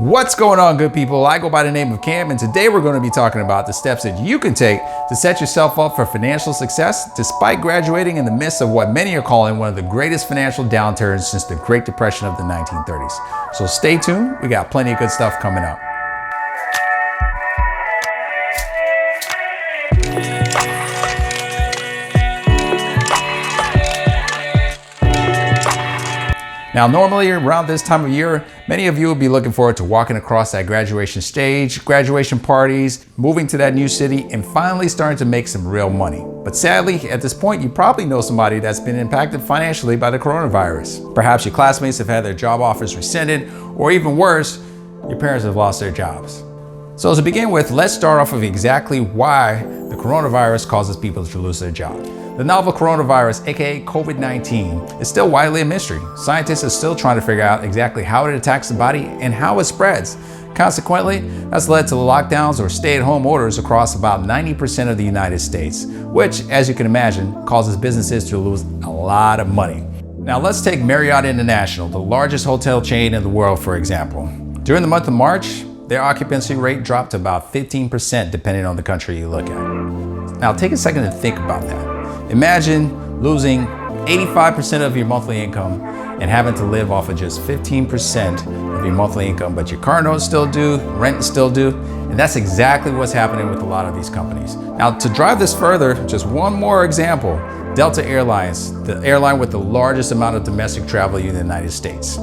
What's going on, good people? I go by the name of Cam, and today we're going to be talking about the steps that you can take to set yourself up for financial success despite graduating in the midst of what many are calling one of the greatest financial downturns since the Great Depression of the 1930s. So stay tuned, we got plenty of good stuff coming up. Now, normally around this time of year, many of you will be looking forward to walking across that graduation stage, graduation parties, moving to that new city, and finally starting to make some real money. But sadly, at this point, you probably know somebody that's been impacted financially by the coronavirus. Perhaps your classmates have had their job offers rescinded, or even worse, your parents have lost their jobs. So to begin with, let's start off with exactly why the coronavirus causes people to lose their job. The novel coronavirus, aka COVID-19, is still widely a mystery. Scientists are still trying to figure out exactly how it attacks the body and how it spreads. Consequently, that's led to lockdowns or stay-at-home orders across about 90% of the United States, which, as you can imagine, causes businesses to lose a lot of money. Now let's take Marriott International, the largest hotel chain in the world, for example. During the month of March, their occupancy rate dropped to about 15% depending on the country you look at. Now take a second to think about that. Imagine losing 85% of your monthly income and having to live off of just 15% of your monthly income, but your car notes still due, rent is still due, and that's exactly what's happening with a lot of these companies. Now, to drive this further, just one more example, Delta Airlines, the airline with the largest amount of domestic travel in the United States.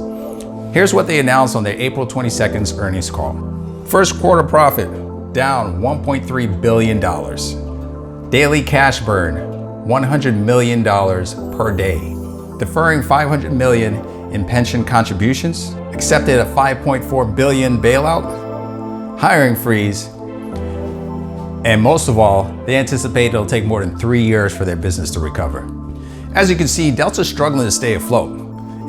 Here's what they announced on their April 22nd earnings call. First quarter profit, down $1.3 billion. Daily cash burn, $100 million per day. Deferring $500 million in pension contributions. Accepted a $5.4 billion bailout. Hiring freeze. And most of all, they anticipate it'll take more than 3 years for their business to recover. As you can see, Delta's struggling to stay afloat.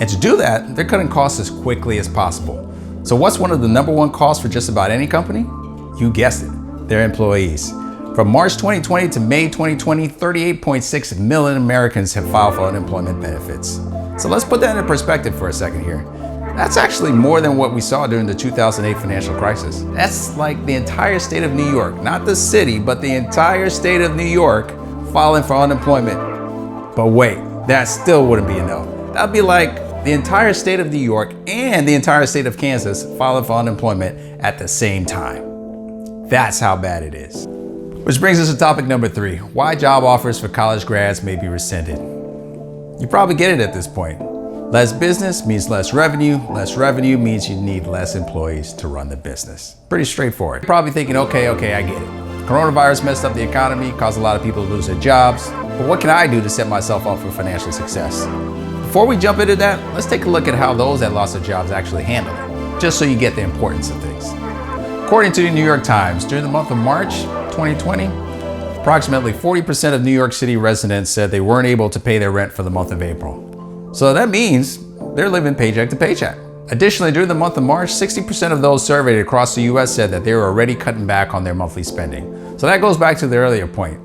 And to do that, they're cutting costs as quickly as possible. So what's one of the number one costs for just about any company? You guessed it, their employees. From March 2020 to May 2020, 38.6 million Americans have filed for unemployment benefits. So let's put that into perspective for a second here. That's actually more than what we saw during the 2008 financial crisis. That's like the entire state of New York, not the city, but the entire state of New York filing for unemployment. But wait, that still wouldn't be enough. That'd be like the entire state of New York and the entire state of Kansas filing for unemployment at the same time. That's how bad it is. Which brings us to topic number 3, why job offers for college grads may be rescinded. You probably get it at this point. Less business means less revenue means you need less employees to run the business. Pretty straightforward. You're probably thinking, okay, I get it. Coronavirus messed up the economy, caused a lot of people to lose their jobs, but what can I do to set myself up for financial success? Before we jump into that, let's take a look at how those that lost their jobs actually handle it, just so you get the importance of things. According to the New York Times, during the month of March 2020, approximately 40% of New York City residents said they weren't able to pay their rent for the month of April. So that means they're living paycheck to paycheck. Additionally, during the month of March, 60% of those surveyed across the US said that they were already cutting back on their monthly spending. So that goes back to the earlier point.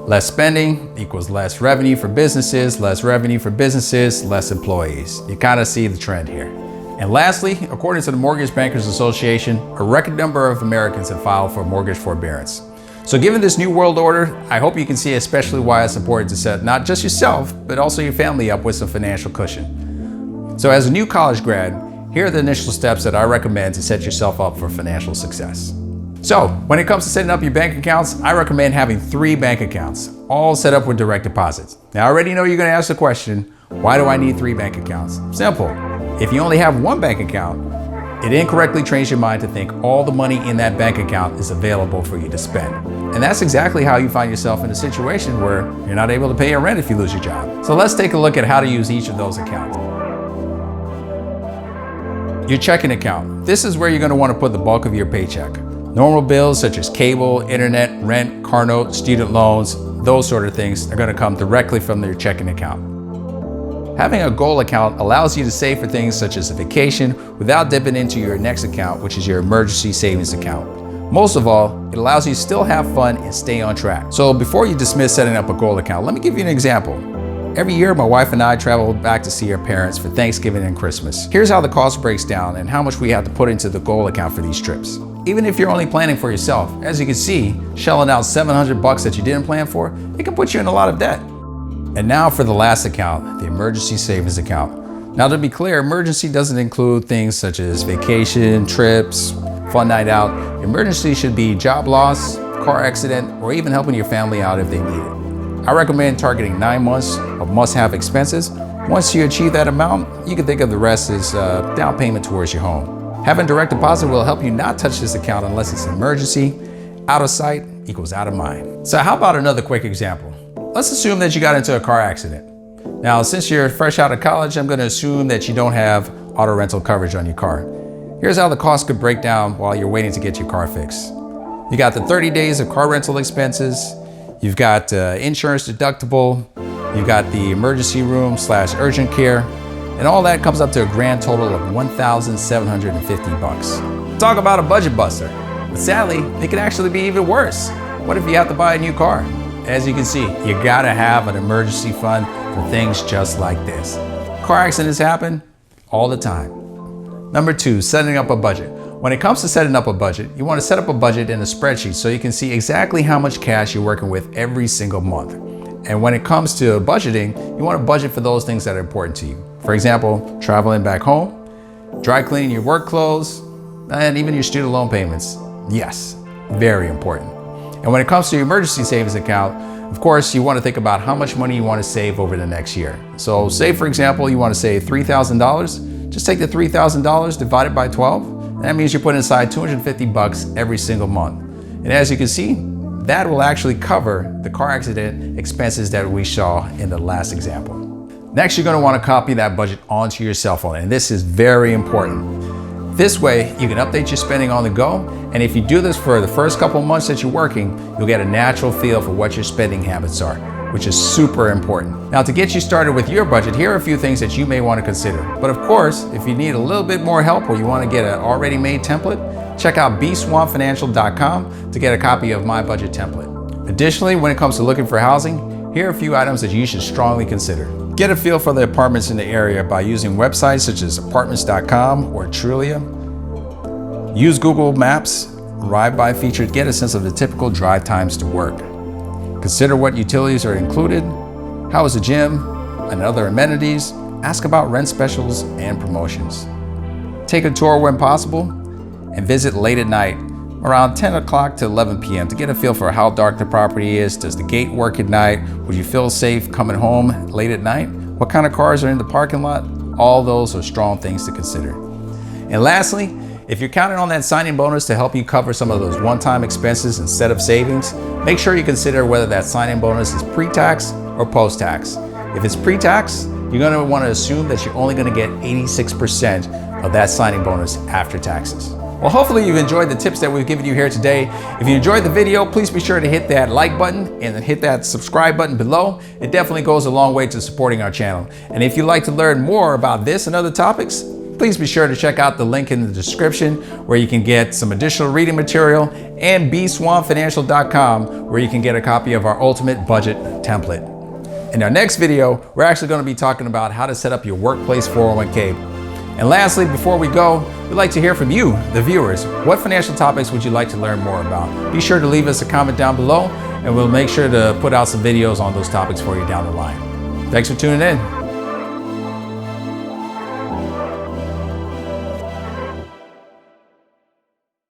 Less spending equals less revenue for businesses, less revenue for businesses, less employees. You kind of see the trend here. And lastly, according to the Mortgage Bankers Association, a record number of Americans have filed for mortgage forbearance. So given this new world order, I hope you can see especially why it's important to set not just yourself, but also your family up with some financial cushion. So as a new college grad, here are the initial steps that I recommend to set yourself up for financial success. So when it comes to setting up your bank accounts, I recommend having 3 bank accounts, all set up with direct deposits. Now I already know you're gonna ask the question, why do I need 3 bank accounts? Simple. If you only have 1 bank account, it incorrectly trains your mind to think all the money in that bank account is available for you to spend. And that's exactly how you find yourself in a situation where you're not able to pay your rent if you lose your job. So let's take a look at how to use each of those accounts. Your checking account. This is where you're going to want to put the bulk of your paycheck. Normal bills such as cable, internet, rent, car note, student loans, those sort of things are going to come directly from your checking account. Having a goal account allows you to save for things such as a vacation without dipping into your next account, which is your emergency savings account. Most of all, it allows you to still have fun and stay on track. So before you dismiss setting up a goal account, let me give you an example. Every year, my wife and I travel back to see our parents for Thanksgiving and Christmas. Here's how the cost breaks down and how much we have to put into the goal account for these trips. Even if you're only planning for yourself, as you can see, shelling out $700 that you didn't plan for, it can put you in a lot of debt. And now for the last account, the emergency savings account. Now to be clear, emergency doesn't include things such as vacation, trips, fun night out. Emergency should be job loss, car accident, or even helping your family out if they need it. I recommend targeting 9 months of must-have expenses. Once you achieve that amount, you can think of the rest as down payment towards your home. Having direct deposit will help you not touch this account unless it's an emergency. Out of sight equals out of mind. So how about another quick example? Let's assume that you got into a car accident. Now, since you're fresh out of college, I'm going to assume that you don't have auto rental coverage on your car. Here's how the cost could break down while you're waiting to get your car fixed. You got the 30 days of car rental expenses. You've got insurance deductible. You've got the emergency room / urgent care. And all that comes up to a grand total of $1,750. Talk about a budget buster. But sadly, it can actually be even worse. What if you have to buy a new car? As you can see, you gotta have an emergency fund for things just like this. Car accidents happen all the time. Number 2, setting up a budget. When it comes to setting up a budget, you wanna set up a budget in a spreadsheet so you can see exactly how much cash you're working with every single month. And when it comes to budgeting, you wanna budget for those things that are important to you. For example, traveling back home, dry cleaning your work clothes, and even your student loan payments. Yes, very important. And when it comes to your emergency savings account, of course, you want to think about how much money you want to save over the next year. So say, for example, you want to save $3,000, just take the $3,000 divided by 12, and that means you're putting aside $250 every single month. And as you can see, that will actually cover the car accident expenses that we saw in the last example. Next, you're going to want to copy that budget onto your cell phone, and this is very important. This way, you can update your spending on the go, and if you do this for the first couple months that you're working, you'll get a natural feel for what your spending habits are, which is super important. Now, to get you started with your budget, here are a few things that you may want to consider. But of course, if you need a little bit more help or you want to get an already made template, check out bswanfinancial.com to get a copy of my budget template. Additionally, when it comes to looking for housing, here are a few items that you should strongly consider. Get a feel for the apartments in the area by using websites such as apartments.com or Trulia. Use Google Maps, Arrive-By feature to get a sense of the typical drive times to work. Consider what utilities are included, how is the gym, and other amenities. Ask about rent specials and promotions. Take a tour when possible, and visit late at night, around 10 o'clock to 11 p.m. to get a feel for how dark the property is. Does the gate work at night? Would you feel safe coming home late at night? What kind of cars are in the parking lot? All those are strong things to consider. And lastly, if you're counting on that signing bonus to help you cover some of those one-time expenses instead of savings, make sure you consider whether that signing bonus is pre-tax or post-tax. If it's pre-tax, you're going to want to assume that you're only going to get 86% of that signing bonus after taxes. Well, hopefully you've enjoyed the tips that we've given you here today. If you enjoyed the video, please be sure to hit that like button and then hit that subscribe button below. It definitely goes a long way to supporting our channel. And if you'd like to learn more about this and other topics, please be sure to check out the link in the description where you can get some additional reading material, and bswanfinancial.com where you can get a copy of our ultimate budget template. In our next video, we're actually going to be talking about how to set up your workplace 401k. And lastly, before we go, we'd like to hear from you, the viewers. What financial topics would you like to learn more about? Be sure to leave us a comment down below, and we'll make sure to put out some videos on those topics for you down the line. Thanks for tuning in.